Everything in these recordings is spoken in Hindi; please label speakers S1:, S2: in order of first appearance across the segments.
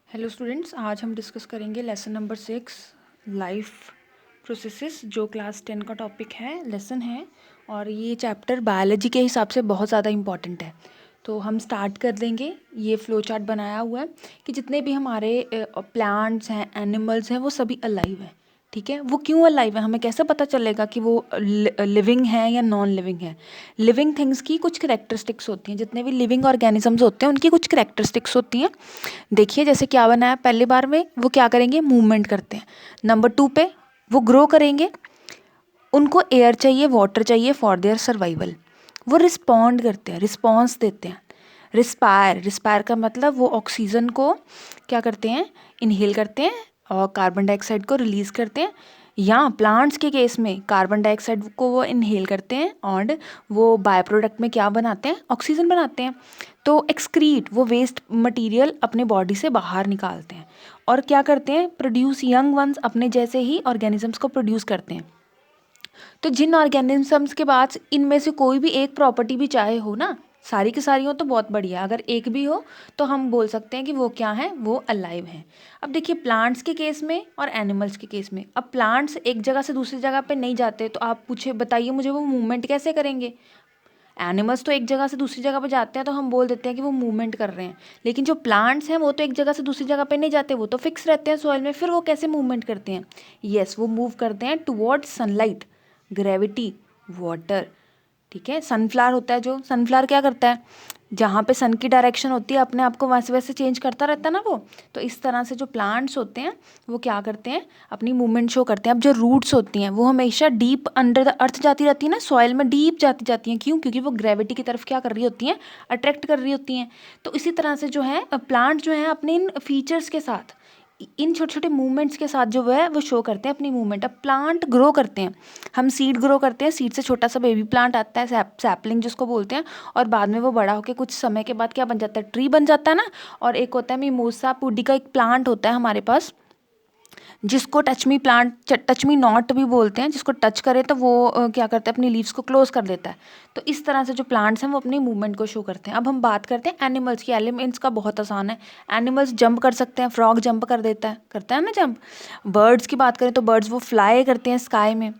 S1: हेलो स्टूडेंट्स, आज हम डिस्कस करेंगे लेसन नंबर 6 लाइफ प्रोसेसेस, जो क्लास 10 का टॉपिक है, लेसन है। और ये चैप्टर बायोलॉजी के हिसाब से बहुत ज़्यादा इम्पॉर्टेंट है। तो हम स्टार्ट कर देंगे। ये फ्लो चार्ट बनाया हुआ है कि जितने भी हमारे प्लांट्स हैं, एनिमल्स हैं, वो सभी अलाइव हैं। ठीक है, वो क्यों अलाइव है, हमें कैसे पता चलेगा कि वो लिविंग है या नॉन लिविंग है। लिविंग थिंग्स की कुछ करेक्टरिस्टिक्स होती हैं, जितने भी लिविंग ऑर्गेनिजम्स होते हैं उनकी कुछ करेक्टरिस्टिक्स होती हैं। देखिए जैसे क्या बना है, पहली बार में वो क्या करेंगे, मूवमेंट करते हैं। नंबर 2 पे वो ग्रो करेंगे, उनको एयर चाहिए, वाटर चाहिए फॉर देयर सर्वाइवल। वो रिस्पॉन्ड करते हैं, रिस्पॉन्स देते हैं। रिस्पायर, रिस्पायर का मतलब वो ऑक्सीजन को क्या करते हैं, इनहेल करते हैं और कार्बन डाइऑक्साइड को रिलीज करते हैं। या प्लांट्स के केस में कार्बन डाइऑक्साइड को वो इनहेल करते हैं और वो बाय प्रोडक्ट में क्या बनाते हैं, ऑक्सीजन बनाते हैं। तो एक्सक्रीट, वो वेस्ट मटेरियल अपने बॉडी से बाहर निकालते हैं और क्या करते हैं, प्रोड्यूस यंग वंस, अपने जैसे ही ऑर्गेनिजम्स को प्रोड्यूस करते हैं। तो जिन ऑर्गेनिजम्स के पास इनमें से कोई भी एक प्रॉपर्टी भी चाहे हो ना, सारी की सारी हो तो बहुत बढ़िया, अगर एक भी हो तो हम बोल सकते हैं कि वो क्या है, वो अलाइव हैं। अब देखिए प्लांट्स के केस में और एनिमल्स के केस में, अब प्लांट्स एक जगह से दूसरी जगह पे नहीं जाते, तो आप पूछे बताइए मुझे वो मूवमेंट कैसे करेंगे। एनिमल्स तो एक जगह से दूसरी जगह पे जाते हैं तो हम बोल देते हैं कि वो मूवमेंट कर रहे हैं, लेकिन जो प्लांट्स हैं वो तो एक जगह से दूसरी जगह पे नहीं जाते, वो तो फिक्स रहते हैं सॉइल में, फिर वो कैसे मूवमेंट करते हैं। यस, वो मूव करते हैं टुवर्ड्स सनलाइट, ग्रेविटी, वाटर। ठीक है, सनफ्लावर होता है, जो सनफ्लावर क्या करता है, जहाँ पे सन की डायरेक्शन होती है अपने आप को वैसे वैसे चेंज करता रहता है ना वो। तो इस तरह से जो प्लांट्स होते हैं वो क्या करते हैं, अपनी मूवमेंट शो करते हैं। अब जो रूट्स होती हैं वो हमेशा डीप अंडर द अर्थ जाती रहती है ना, सॉइल में डीप जाती जाती हैं। क्यों? क्योंकि वो ग्रेविटी की तरफ क्या कर रही होती हैं, अट्रैक्ट कर रही होती हैं। तो इसी तरह से जो है प्लांट जो है अपने इन फीचर्स के साथ, इन छोटे छोटे मूवमेंट्स के साथ जो है वो शो करते हैं अपनी मूवमेंट। अब प्लांट ग्रो करते हैं, हम सीड ग्रो करते हैं, सीड से छोटा सा बेबी प्लांट आता है, सैपलिंग जिसको बोलते हैं, और बाद में वो बड़ा होकर कुछ समय के बाद क्या बन जाता है, ट्री बन जाता है ना। और एक होता है मिमोसा पुडी का एक प्लांट होता है हमारे पास, जिसको touch me plant, touch me not भी बोलते हैं। जिसको टच करे तो वो क्या करता है, अपनी लीव्स को क्लोज कर देता है। तो इस तरह से जो प्लांट्स हैं वो अपनी मूवमेंट को शो करते हैं। अब हम बात करते हैं एनिमल्स की। एलिमेंट्स का बहुत आसान है, एनिमल्स जंप कर सकते हैं, फ्रॉग जंप कर देता है, करता है ना जंप। बर्ड्स की बात करें तो बर्ड्स वो फ्लाई करते हैं स्काई में।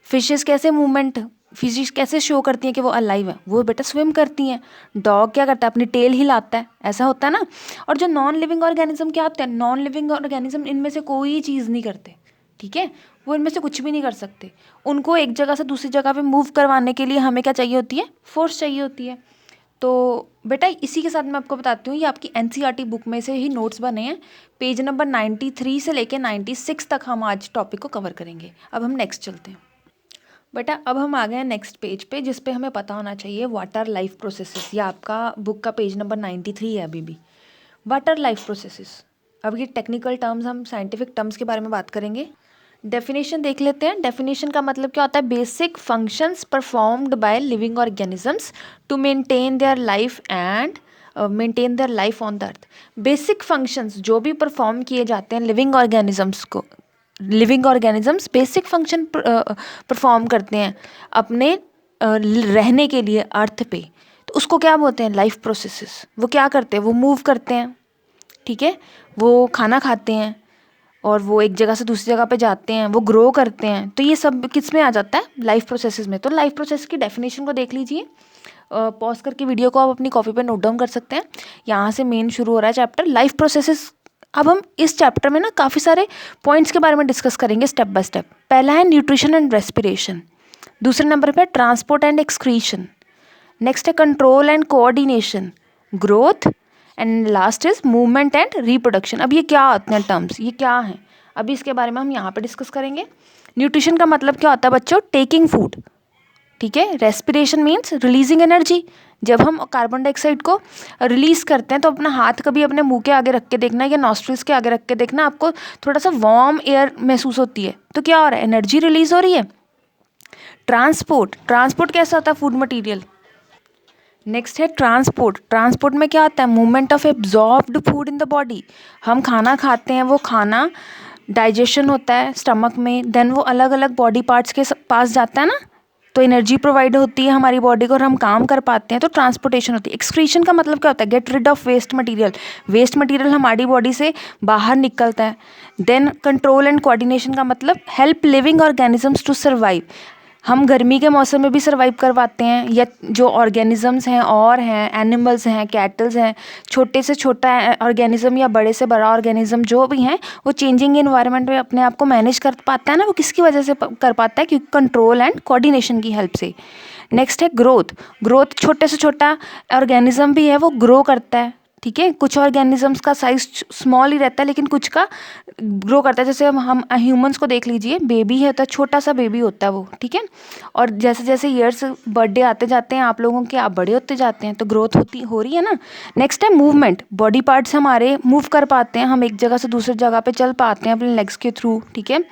S1: फिशेस कैसे मूवमेंट, फिशेस कैसे शो करती हैं कि वो अलाइव है, वो बेटा स्विम करती हैं। डॉग क्या करता है, अपनी टेल हिलाता है, ऐसा होता है ना। और जो नॉन लिविंग ऑर्गेनिज्म क्या होते हैं, नॉन लिविंग ऑर्गेनिज्म इनमें से कोई चीज़ नहीं करते। ठीक है, वो इनमें से कुछ भी नहीं कर सकते। उनको एक जगह से दूसरी जगह पे मूव करवाने के लिए हमें क्या चाहिए होती है, फोर्स चाहिए होती है। तो बेटा इसी के साथ मैं आपको बताती हूँ, ये आपकी एनसीईआरटी बुक में से ही नोट्स बने हैं। पेज नंबर 93 से लेके 96 तक हम आज टॉपिक को कवर करेंगे। अब हम नेक्स्ट चलते हैं। बेटा अब हम आ गए हैं नेक्स्ट पेज पे, जिस पे हमें पता होना चाहिए वाटर लाइफ प्रोसेसेस। ये आपका बुक का पेज नंबर 93 है अभी भी। वाटर लाइफ प्रोसेसेस, अब ये टेक्निकल टर्म्स, हम साइंटिफिक टर्म्स के बारे में बात करेंगे। डेफिनेशन देख लेते हैं। डेफिनेशन का मतलब क्या होता है, basic functions performed by living organisms to maintain their life and maintain their life on the earth. Basic functions जो भी परफॉर्म किए जाते हैं लिविंग ऑर्गेनिजम्स को, living organisms basic function perform करते हैं अपने रहने के लिए अर्थ पे, तो उसको क्या बोलते हैं, लाइफ प्रोसेसेस। वो क्या करते हैं, वो मूव करते हैं। ठीक है, वो खाना खाते हैं और वो एक जगह से दूसरी जगह पे जाते हैं, वो ग्रो करते हैं। तो ये सब किस में आ जाता है, लाइफ प्रोसेसेस में। तो लाइफ प्रोसेस की डेफिनेशन को देख लीजिए, पॉज करके वीडियो को आप अपनी कॉपी पे नोट डाउन कर सकते हैं। यहाँ से मेन शुरू हो रहा है चैप्टर लाइफ प्रोसेसेस। अब हम इस चैप्टर में ना काफ़ी सारे पॉइंट्स के बारे में डिस्कस करेंगे स्टेप बाय स्टेप। पहला है न्यूट्रिशन एंड रेस्पिरेशन, दूसरे नंबर पे ट्रांसपोर्ट एंड एक्सक्रीशन, नेक्स्ट है control and coordination, growth, and last is movement and reproduction. अब ये क्या होते हैं टर्म्स, ये क्या हैं, अभी इसके बारे में हम यहाँ पे डिस्कस करेंगे। न्यूट्रिशन का मतलब क्या होता है बच्चों, टेकिंग फूड। ठीक है, रेस्पिरेशन मीन्स रिलीजिंग एनर्जी। जब हम कार्बन डाइऑक्साइड को रिलीज करते हैं तो अपना हाथ कभी अपने मुंह के आगे रख के देखना या नॉस्ट्रिल्स के आगे रख के देखना, आपको थोड़ा सा वार्म एयर महसूस होती है, तो क्या हो रहा है, एनर्जी रिलीज हो रही है। ट्रांसपोर्ट, ट्रांसपोर्ट कैसा होता है, फूड मटेरियल। नेक्स्ट है ट्रांसपोर्ट, ट्रांसपोर्ट में क्या होता है, movement of absorbed food in the body. हम खाना खाते हैं, वो खाना डाइजेशन होता है स्टमक में, देन वो अलग अलग बॉडी पार्ट्स के पास जाता है ना, तो एनर्जी प्रोवाइड होती है हमारी बॉडी को और हम काम कर पाते हैं। तो ट्रांसपोर्टेशन होती है। एक्सक्रीशन का मतलब क्या होता है? Get rid of waste material. Waste material हमारी बॉडी से बाहर निकलता है। देन कंट्रोल एंड कोऑर्डिनेशन का मतलब help living organisms to survive. हम गर्मी के मौसम में भी सर्वाइव कर पाते हैं, या जो ऑर्गेनिजम्स हैं और हैं, एनिमल्स हैं, कैटल्स हैं, छोटे से छोटा ऑर्गेनिज्म या बड़े से बड़ा ऑर्गेनिज्म जो भी हैं, वो चेंजिंग इन्वायरमेंट में अपने आप को मैनेज कर पाता है ना। वो किसकी वजह से कर पाता है? क्योंकि कंट्रोल एंड कोऑर्डिनेशन की हेल्प से। नेक्स्ट है ग्रोथ। ग्रोथ, छोटे से छोटा ऑर्गेनिज्म भी है वो ग्रो करता है, ठीक है। कुछ ऑर्गेनिजम्स का साइज स्मॉल ही रहता है लेकिन कुछ का ग्रो करता है। जैसे हम ह्यूमंस को देख लीजिए, बेबी है तो छोटा सा बेबी होता है वो, ठीक है। और जैसे जैसे ईयर्स बर्थडे आते जाते हैं आप लोगों के, आप बड़े होते जाते हैं, तो ग्रोथ हो रही है ना। नेक्स्ट है मूवमेंट। बॉडी पार्ट्स हमारे मूव कर पाते हैं, हम एक जगह से दूसरी जगह पे चल पाते हैं अपने लेग्स के थ्रू, ठीक है।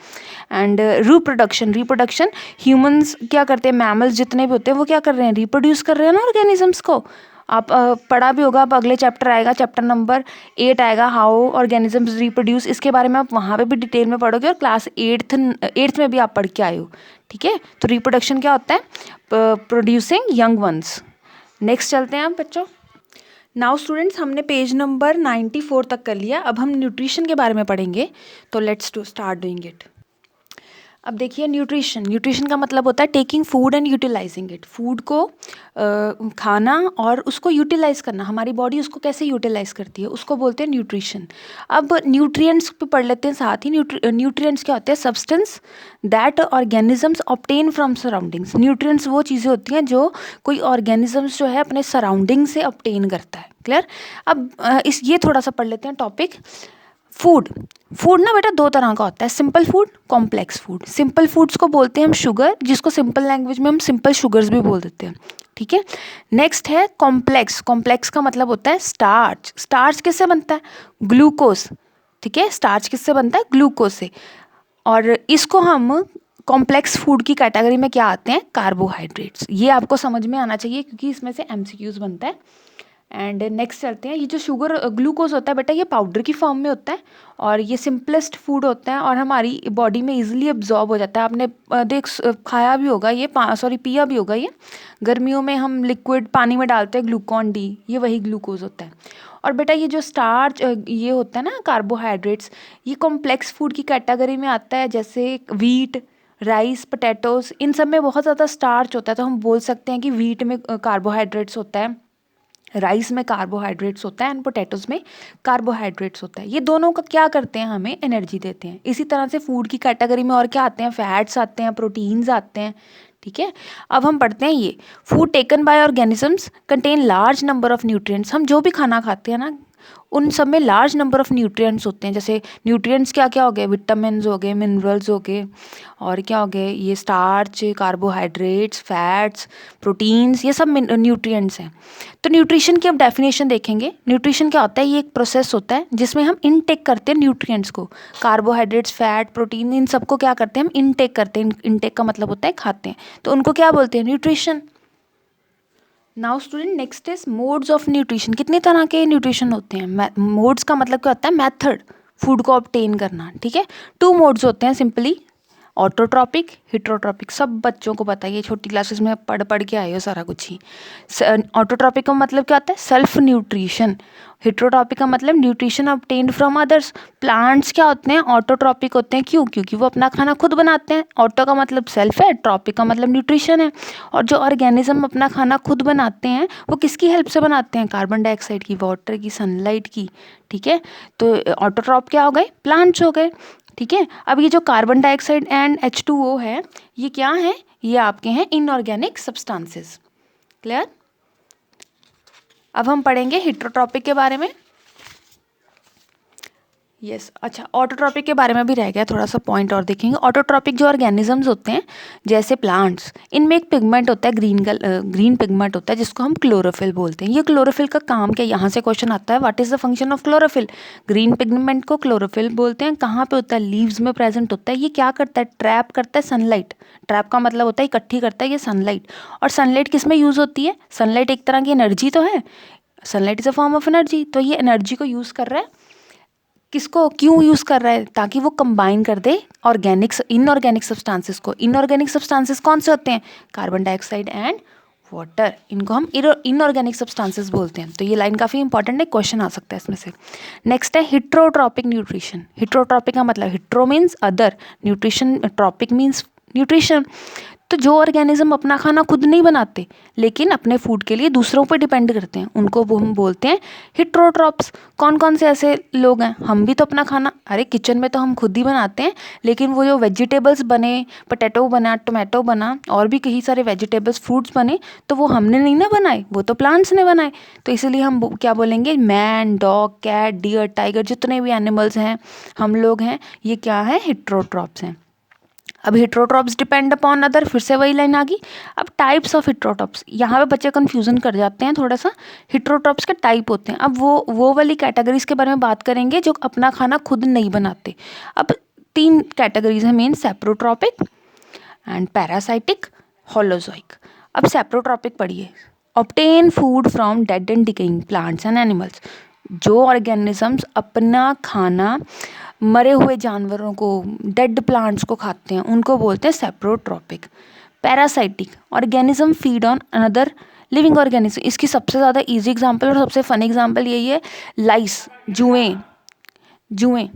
S1: एंड रिप्रोडक्शन ह्यूमंस क्या करते हैं, मैमल्स जितने भी होते हैं वो क्या कर रहे हैं? रिप्रोड्यूस कर रहे हैं ना ऑर्गेनिजम्स को। आप पढ़ा भी होगा, अब अगले चैप्टर आएगा, चैप्टर नंबर 8 आएगा, हाउ ऑर्गेनिजम्स रिप्रोड्यूस। इसके बारे में आप वहाँ पे भी डिटेल में पढ़ोगे और क्लास 8th में भी आप पढ़ के आए हो, ठीक है। तो रिप्रोडक्शन क्या होता है? Producing young ones. नेक्स्ट चलते हैं आप बच्चों। नाउ स्टूडेंट्स, हमने पेज नंबर 94 तक कर लिया। अब हम न्यूट्रिशन के बारे में पढ़ेंगे, तो let's to start doing it. अब देखिए, न्यूट्रिशन का मतलब होता है taking food and utilizing it. Food को खाना और उसको यूटिलाइज करना, हमारी बॉडी उसको कैसे यूटिलाइज करती है, उसको बोलते हैं न्यूट्रिशन। अब न्यूट्रिएंट्स पे पढ़ लेते हैं साथ ही। न्यूट्रिएंट्स क्या होते हैं? Substance that organisms obtain from surroundings. Nutrients वो चीज़ें होती हैं जो कोई ऑर्गेनिजम्स जो है अपने सराउंडिंग से ऑब्टेन करता है। क्लियर? अब ये थोड़ा सा पढ़ लेते हैं टॉपिक। फूड ना बेटा दो तरह का होता है, simple food, complex food. Simple foods को बोलते हैं हम शुगर, जिसको सिंपल लैंग्वेज में हम सिंपल शुगर्स भी बोल देते हैं, ठीक है। नेक्स्ट है कॉम्प्लेक्स का मतलब होता है स्टार्च किससे बनता है? ग्लूकोज, ठीक है। स्टार्च किससे बनता है? ग्लूकोज से। और इसको हम कॉम्प्लेक्स फूड की कैटेगरी में क्या आते हैं? कार्बोहाइड्रेट्स। ये आपको समझ में आना चाहिए क्योंकि इसमें से MCQs बनता है। एंड नेक्स्ट चलते हैं। ये जो शुगर ग्लूकोज होता है बेटा, ये पाउडर की फॉर्म में होता है और ये सिंपलेस्ट फूड होता है और हमारी बॉडी में इजीली एब्जॉर्ब हो जाता है। आपने खाया भी होगा ये, पिया भी होगा ये। गर्मियों में हम लिक्विड पानी में डालते हैं ग्लूकॉन डी, ये वही ग्लूकोज होता है। और बेटा ये जो स्टार्च ये होता है ना, कार्बोहाइड्रेट्स, ये कॉम्प्लेक्स फूड की कैटेगरी में आता है। जैसे वीट, राइस, पोटैटोज, इन सब में बहुत ज़्यादा स्टार्च होता है, तो हम बोल सकते हैं कि वीट में कार्बोहाइड्रेट्स होता है, राइस में कार्बोहाइड्रेट्स होता है एंड पोटैटोज में कार्बोहाइड्रेट्स होता है। ये दोनों का क्या करते हैं? हमें एनर्जी देते हैं। इसी तरह से फूड की कैटेगरी में और क्या आते हैं? फैट्स आते हैं, प्रोटीन्स आते हैं, ठीक है। अब हम पढ़ते हैं ये food taken by organisms contain large number of nutrients. हम जो भी खाना खाते हैं ना, उन सब में लार्ज नंबर ऑफ न्यूट्रिएंट्स होते हैं। जैसे न्यूट्रिएंट्स क्या क्या हो गए? विटामिन्स हो गए, मिनरल्स हो गए, और क्या हो गए? ये स्टार्च, कार्बोहाइड्रेट्स, फैट्स, प्रोटीन्स, ये सब न्यूट्रिएंट्स हैं। तो न्यूट्रिशन की अब डेफिनेशन देखेंगे। न्यूट्रिशन क्या होता है? ये एक प्रोसेस होता है जिसमें हम इनटेक करते हैं न्यूट्रिएंट्स को। कार्बोहाइड्रेट्स, फैट, प्रोटीन, इन सबको क्या करते हैं? हम इनटेक करते हैं। इनटेक का मतलब होता है खाते हैं, तो उनको क्या बोलते हैं? Nutrition. Now student, next is modes of nutrition. कितने तरह के न्यूट्रिशन होते हैं? मोड्स का मतलब क्या होता है? मेथड फूड को ऑब्टेन करना, ठीक है। 2 मोड्स होते हैं सिंपली, ऑटोट्रॉपिक, हिट्रोट्रॉपिक। सब बच्चों को पता है, ये छोटी क्लासेस में पढ़ के आए हो सारा कुछ ही। ऑटोट्रॉपिक का मतलब क्या होता है? Self nutrition. हिट्रोट्रॉपिक का मतलब nutrition obtained from others. Plants क्या होते हैं? ऑटोट्रॉपिक होते हैं। क्यों? क्योंकि वो अपना खाना खुद बनाते हैं। ऑटो का मतलब सेल्फ है, ट्रॉपिक का मतलब न्यूट्रिशन है। और जो ऑर्गेनिज्म अपना खाना खुद बनाते हैं वो किसकी हेल्प से बनाते हैं? कार्बन डाइऑक्साइड की, वाटर की, सनलाइट की, ठीक है। तो ऑटोट्रॉप क्या हो गए? प्लांट्स हो गए, ठीक है। अब ये जो कार्बन डाइऑक्साइड एंड H2O है, ये क्या है? ये आपके हैं इनऑर्गेनिक सब्सटेंसेस। क्लियर? अब हम पढ़ेंगे हिट्रोट्रॉपिक के बारे में। यस, अच्छा, ऑटोट्रॉपिक के बारे में भी रह गया थोड़ा सा पॉइंट और देखेंगे। ऑटोट्रॉपिक जो ऑर्गेनिजम्स होते हैं जैसे प्लांट्स, इनमें एक पिगमेंट होता है, ग्रीन पिगमेंट होता है जिसको हम क्लोरोफिल बोलते हैं। ये क्लोरोफिल का काम क्या? यहाँ से क्वेश्चन आता है, what is the function of chlorophyll? Green pigment को क्लोरोफिल बोलते हैं। कहाँ पे होता है? लीव्स में प्रेजेंट होता है। ये क्या करता है? ट्रैप करता है सनलाइट। ट्रैप का मतलब होता है इकट्ठी करता है ये सनलाइट। और सनलाइट किस में यूज होती है? सनलाइट एक तरह की एनर्जी तो है, sunlight is a form of energy, तो ये एनर्जी को यूज कर रहा है किसको क्यों यूज़ कर रहा है? ताकि वो कंबाइन कर दे ऑर्गेनिक इनऑर्गेनिक सब्सटेंसेस को। इनऑर्गेनिक सब्सटेंसेस कौन से होते हैं? कार्बन डाइऑक्साइड एंड वाटर, इनको हम इनऑर्गेनिक सब्सटेंसेस बोलते हैं। तो ये लाइन काफ़ी इंपॉर्टेंट है, क्वेश्चन आ सकता है इसमें से। नेक्स्ट है हिट्रोट्रॉपिक न्यूट्रिशन। हिट्रोट्रॉपिक का मतलब hetero means other, nutrition, trophic means nutrition. तो जो ऑर्गेनिज्म अपना खाना खुद नहीं बनाते लेकिन अपने फूड के लिए दूसरों पर डिपेंड करते हैं, उनको वो हम बोलते हैं हिट्रोट्रॉप्स। कौन कौन से ऐसे लोग हैं? हम भी तो अपना खाना, अरे किचन में तो हम खुद ही बनाते हैं, लेकिन वो जो वेजिटेबल्स बने, पोटैटो बना, टोमेटो बना, और भी कई सारे वेजिटेबल्स फ्रूट्स बने, तो वो हमने नहीं ना बनाए, वो तो प्लांट्स ने बनाए। तो इसलिए हम क्या बोलेंगे? Man, dog, cat, deer, tiger, जितने भी एनिमल्स हैं, हम लोग हैं, ये क्या है? हिट्रोट्रॉप्स हैं। अब हिट्रोट्रॉप्स डिपेंड अपॉन अदर, फिर से वही लाइन आ गई। अब टाइप्स ऑफ हिट्रोट्रॉप्स, यहाँ पे बच्चे कंफ्यूजन कर जाते हैं थोड़ा सा। हिट्रोट्रॉप्स के टाइप होते हैं। अब वो वाली कैटेगरीज के बारे में बात करेंगे जो अपना खाना खुद नहीं बनाते। अब 3 कैटेगरीज है main, saprotrophic and parasitic, holozoic. अब सेप्रोट्रॉपिक पढ़िए। Obtain food from dead and decaying plants and animals. जो ऑर्गेनिजम्स अपना खाना मरे हुए जानवरों को, डेड प्लांट्स को खाते हैं, उनको बोलते हैं saprotrophic. Parasitic, organism feed on another living organism. इसकी सबसे ज़्यादा इजी एग्जांपल और सबसे फनी एग्जांपल यही है, लाइस, जुएं। जुएं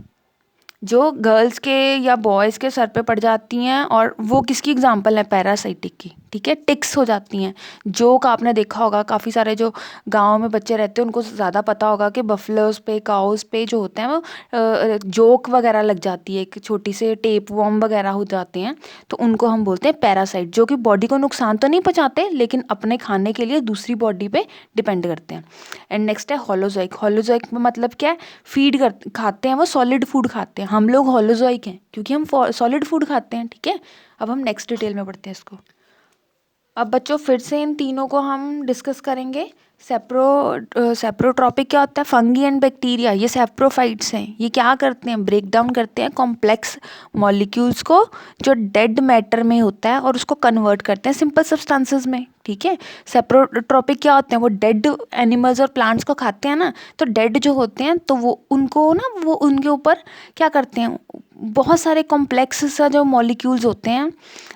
S1: जो गर्ल्स के या बॉयज़ के सर पे पड़ जाती हैं, और वो किसकी एग्जांपल है? पैरासाइटिक की। ठीक है, टिक्स हो जाती हैं। जोक आपने देखा होगा, काफ़ी सारे जो गाँव में बच्चे रहते हैं उनको ज़्यादा पता होगा कि बफलोज पे, काउस पे जो होते हैं वो जोक वगैरह लग जाती है, एक छोटी से टेप वॉर्म वगैरह हो जाते हैं, तो उनको हम बोलते हैं पैरासाइट, जो कि बॉडी को नुकसान तो नहीं पहुँचाते लेकिन अपने खाने के लिए दूसरी बॉडी पे डिपेंड करते हैं। एंड नेक्स्ट है होलोजोइक। होलोजोइक में मतलब क्या है? फीड कर खाते हैं, वो सॉलिड फूड खाते हैं। हम लोग होलोजोइक हैं क्योंकि हम सॉलिड फूड खाते हैं। ठीक है, अब हम नेक्स्ट डिटेल में पढ़ते हैं इसको। अब बच्चों फिर से इन तीनों को हम डिस्कस करेंगे। सेप्रोट्रॉपिक क्या होता है? फंगी एंड बैक्टीरिया, ये सेप्रोफाइट्स हैं। ये क्या करते हैं? ब्रेक डाउन करते हैं कॉम्प्लेक्स मॉलिक्यूल्स को जो डेड मैटर में होता है और उसको कन्वर्ट करते हैं सिंपल सब्सटेंसेस में। ठीक है, सेप्रोट्रॉपिक क्या होते हैं? वो डेड एनिमल्स और प्लांट्स को खाते हैं ना, तो डेड जो होते हैं तो वो उनको ना, वो उनके ऊपर क्या करते हैं? बहुत सारे कॉम्प्लेक्स सा जो मॉलिक्यूल्स होते हैं,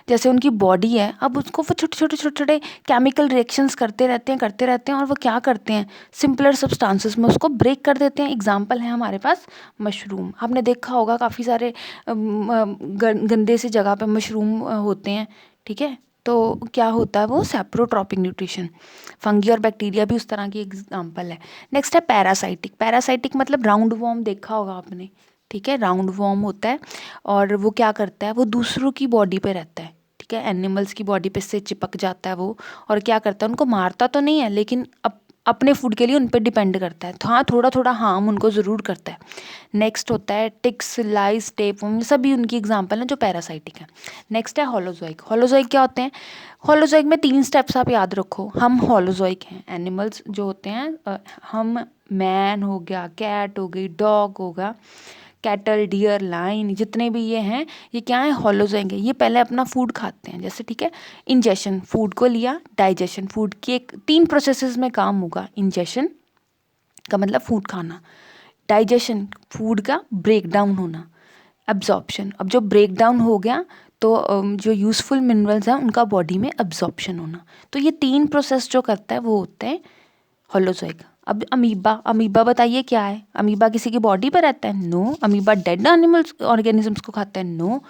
S1: जैसे उनकी बॉडी है, अब उसको वो छोटे छोटे केमिकल रिएक्शंस करते रहते हैं और वो क्या करते हैं? सिंपलर सब्सटेंसेस में उसको ब्रेक कर देते हैं। एग्जांपल है हमारे पास मशरूम। आपने देखा होगा काफ़ी सारे गंदे सी जगह पे मशरूम होते हैं। ठीक है, तो क्या होता है? वो सेप्रोट्रॉपिक न्यूट्रिशन। फंगी और बैक्टीरिया भी उस तरह की एग्जांपल है। नेक्स्ट है पैरासाइटिक। पैरासाइटिक मतलब राउंड वॉर्म देखा होगा आपने। ठीक है, राउंड वॉर्म होता है और वो क्या करता है? वो दूसरों की बॉडी पे रहता है। ठीक है, एनिमल्स की बॉडी पे से चिपक जाता है वो, और क्या करता है? उनको मारता तो नहीं है लेकिन अपने फूड के लिए उन पर डिपेंड करता है। तो हाँ, थोड़ा थोड़ा हार्म उनको ज़रूर करता है। नेक्स्ट होता है टिक्स, लाइस, टेपवर्म, सभी उनकी एग्जांपल हैं जो पैरासाइटिक है। नेक्स्ट है होलोजोइक। होलोजोइक क्या होते हैं? होलोजोइक में 3 स्टेप्स आप याद रखो। हम होलोजोइक हैं, एनिमल्स जो होते हैं, हम मैन हो गया, कैट हो गई, डॉग होगा, कैटल, डियर, लाइन, जितने भी ये हैं, ये क्या है? होलोजोइक है। ये पहले अपना फूड खाते हैं। जैसे ठीक है, इंजेशन, फूड को लिया, डाइजेशन, फूड की एक 3 प्रोसेसेस में काम होगा। इंजेशन का मतलब फूड खाना, डाइजेशन फूड का ब्रेक डाउन होना, एब्जॉर्प्शन, अब जो ब्रेक डाउन हो गया तो जो यूज़फुल मिनरल्स हैं उनका बॉडी में एब्जॉर्प्शन होना। तो ये 3 प्रोसेस जो करता है वो होता है होलोजोइक। अब अमीबा, अमीबा बताइए क्या है? अमीबा किसी की बॉडी पर रहता है? No. Amoeba dead animals organisms को खाता है? नो।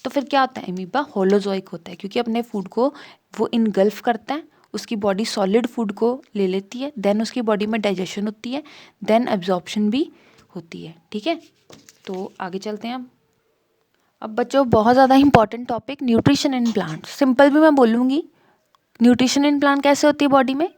S1: तो फिर क्या होता है? अमीबा होलोजोइक होता है क्योंकि अपने फूड को वो इनगल्फ करता है, उसकी बॉडी सॉलिड फूड को ले लेती है, देन उसकी बॉडी में डाइजेशन होती है, देन एब्जॉर्प्शन भी होती है। ठीक है, तो आगे चलते हैं। अब बच्चों बहुत ज़्यादा important topic, nutrition in plant. Simple भी मैं बोलूँगी, न्यूट्रिशन इन प्लांट कैसे होती है बॉडी में?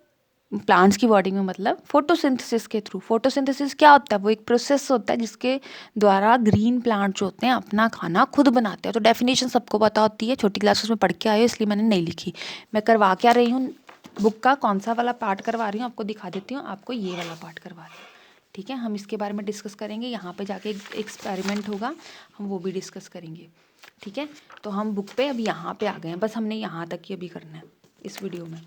S1: प्लांट्स की बॉडी में मतलब फोटोसिंथेसिस के थ्रू। फोटोसिंथेसिस क्या होता है? वो एक प्रोसेस होता है जिसके द्वारा ग्रीन प्लांट जो होते हैं अपना खाना खुद बनाते हैं। तो डेफिनेशन सबको पता होती है, छोटी क्लासेस में पढ़ के आए हो इसलिए मैंने नहीं लिखी। मैं करवा क्या रही हूँ, बुक का कौन सा वाला पार्ट करवा रही हूँ आपको दिखा देती हूँ। आपको ये वाला पार्ट करवा रही हूँ। ठीक है, हम इसके बारे में डिस्कस करेंगे। यहाँ पे जाके एक एक्सपेरिमेंट होगा, हम वो भी डिस्कस करेंगे। ठीक है, तो हम बुक पे अब यहाँ पे आ गए हैं, बस हमने यहाँ तक ही अभी करना है इस वीडियो में।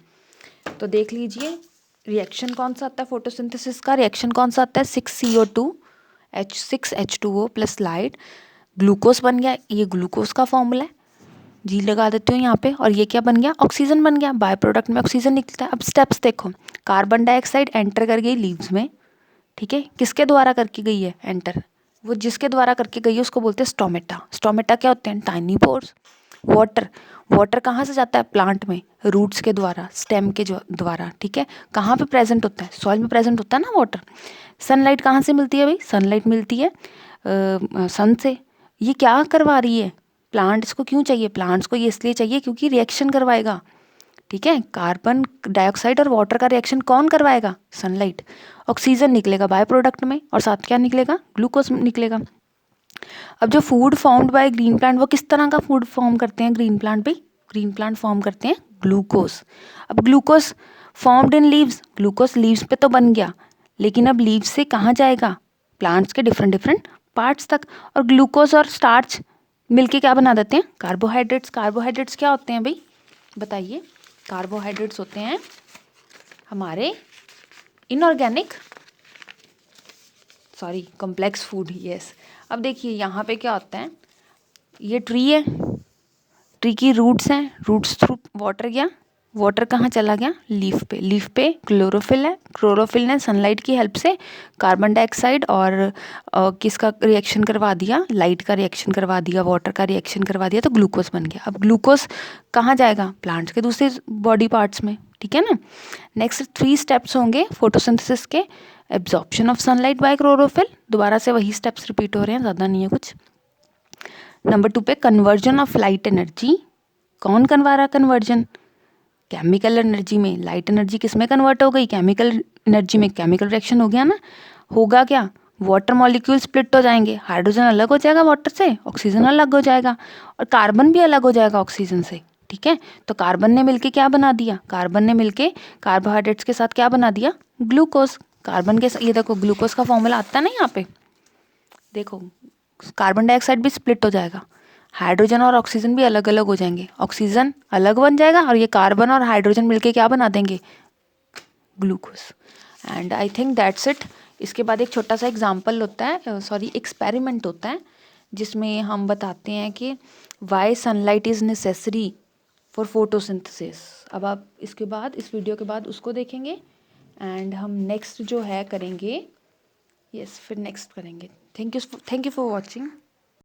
S1: तो देख लीजिए रिएक्शन कौन सा आता है फोटोसिंथेसिस का। रिएक्शन कौन सा आता है? 6CO2 H6H2O plus light, glucose बन गया, ये ग्लूकोज का फॉर्मूला है, जी लगा देती हूँ यहाँ पे। और ये क्या बन गया, ऑक्सीजन बन गया, बाय प्रोडक्ट में ऑक्सीजन निकलता है। अब स्टेप्स देखो, कार्बन डाइऑक्साइड एंटर कर गई लीव्स में, ठीक है, किसके द्वारा करके गई है एंटर, वो जिसके द्वारा करके गई है उसको बोलते हैं स्टोमेटा। स्टोमेटा क्या होते हैं, टाइनी पोर्स। वाटर, वाटर कहाँ से जाता है प्लांट में, रूट्स के द्वारा, स्टेम के द्वारा, ठीक है, कहाँ पे प्रेजेंट होता है, सॉइल में प्रेजेंट होता है ना वाटर। सनलाइट कहाँ से मिलती है भाई, सनलाइट मिलती है सन से। ये क्या करवा रही है, प्लांट्स को क्यों चाहिए, प्लांट्स को ये इसलिए चाहिए क्योंकि रिएक्शन करवाएगा, ठीक है, कार्बन डाइऑक्साइड और वाटर का रिएक्शन कौन करवाएगा, सनलाइट। ऑक्सीजन निकलेगा बाय प्रोडक्ट में और साथ क्या निकलेगा, ग्लूकोज निकलेगा। अब जो food formed by green plant, वो किस तरह का फूड फॉर्म करते हैं ग्रीन प्लांट भाई, ग्रीन प्लांट फॉर्म करते हैं ग्लूकोज। अब glucose formed in leaves, glucose leaves पे तो बन गया, लेकिन अब लीव्स से कहाँ जाएगा, प्लांट्स के डिफरेंट डिफरेंट पार्ट्स तक। और ग्लूकोज और स्टार्च मिलके क्या बना देते हैं, कार्बोहाइड्रेट्स। कार्बोहाइड्रेट्स क्या होते हैं भाई, बताइए। कार्बोहाइड्रेट्स होते हैं हमारे inorganic, sorry complex food, yes. अब देखिए यहाँ पे क्या होता है, ये ट्री है, ट्री की रूट्स हैं, रूट्स थ्रू वाटर गया, वाटर कहाँ चला गया, लीफ पे, लीफ पे क्लोरोफिल है, क्लोरोफिल ने सनलाइट की हेल्प से कार्बन डाइऑक्साइड और किसका रिएक्शन करवा दिया, लाइट का रिएक्शन करवा दिया, वाटर का रिएक्शन करवा दिया, तो ग्लूकोज बन गया। अब ग्लूकोज कहाँ जाएगा, प्लांट्स के दूसरे बॉडी पार्ट्स में, ठीक है ना। नेक्स्ट 3 स्टेप्स होंगे फोटोसिंथेसिस के, absorption of sunlight bye chlorophyll, दोबारा से वही स्टेप्स रिपीट हो रहे हैं, ज़्यादा नहीं है कुछ। नंबर 2 पे कन्वर्जन ऑफ लाइट एनर्जी, कौन करवा रहा कन्वर्जन, केमिकल एनर्जी में। लाइट एनर्जी किस में कन्वर्ट हो गई, केमिकल एनर्जी में, केमिकल रिएक्शन हो गया ना। होगा क्या, वाटर मॉलिक्यूल स्प्लिट हो जाएंगे, हाइड्रोजन अलग हो जाएगा वाटर से, ऑक्सीजन अलग हो जाएगा, और कार्बन भी अलग हो जाएगा ऑक्सीजन से, ठीक है। तो कार्बन ने मिलके क्या बना दिया, कार्बन ने मिलके कार्बोहाइड्रेट्स के साथ क्या बना दिया, ग्लूकोज। कार्बन के साथ, ये देखो ग्लूकोज का फॉर्मूला आता है ना यहाँ पे, देखो कार्बन डाइऑक्साइड भी स्प्लिट हो जाएगा, हाइड्रोजन और ऑक्सीजन भी अलग अलग हो जाएंगे, ऑक्सीजन अलग बन जाएगा और ये कार्बन और हाइड्रोजन मिलके क्या बना देंगे, glucose. And I think that's it. इसके बाद एक छोटा सा एग्जाम्पल होता है, सॉरी एक्सपेरिमेंट होता है, जिसमें हम बताते हैं कि why sunlight is necessary for photosynthesis. अब आप इसके बाद, इस वीडियो के बाद उसको देखेंगे, एंड हम नेक्स्ट जो है करेंगे, यस फिर नेक्स्ट करेंगे। Thank you for watching.